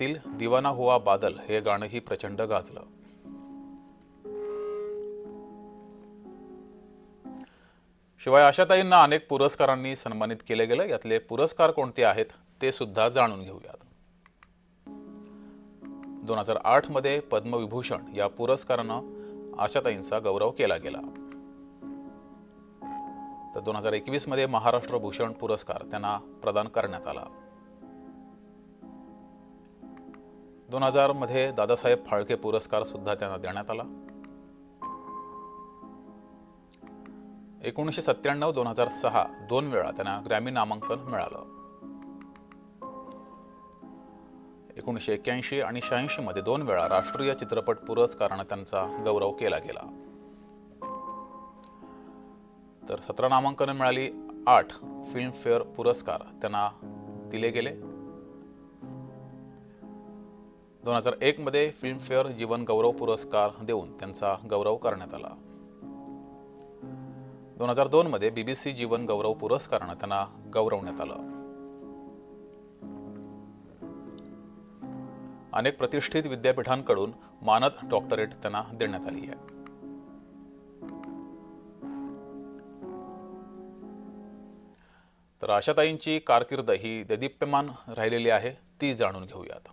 तील दिवाना हुआ बादल हे गाणंही प्रचंड गाजलं। शिवाय आशाताईंना अनेक पुरस्कारांनी सन्मानित केले गेले। यातले पुरस्कार कोणते आहेत ते सुद्धा जाणून घेऊयात। 2008 मध्ये पद्मविभूषण या पुरस्कारानं आशाताईंचा गौरव केला गेला। तर 2021 मध्ये महाराष्ट्र भूषण पुरस्कार त्यांना प्रदान करण्यात आला। 2000 मध्ये दादासाहेब फाळके पुरस्कार सुद्धा त्यांना देण्यात आला। 1997, 2006 दोन वेळा त्यांना ग्रॅमी नामांकन मिळालं। 1981 आणि 86 मध्ये दोन वेळा राष्ट्रीय चित्रपट पुरस्काराने त्यांचा गौरव केला गेला। तर 17 नामांकने मिळाली। 8 फिल्मफेअर पुरस्कार त्यांना दिले गेले। 2001 मध्ये फिल्मफेअर जीवन गौरव पुरस्कार देऊन त्यांचा गौरव करण्यात आला। 2002 मध्ये BBC जीवन गौरव पुरस्काराने त्यांना गौरवण्यात आलं। अनेक प्रतिष्ठित विद्यापीठांकडून मानद डॉक्टरेट त्यांना देण्यात आली आहे। तर आशाताईंची कारकीर्द ही देदीप्यमान राहिलेली आहे, ती जाणून घेऊयात।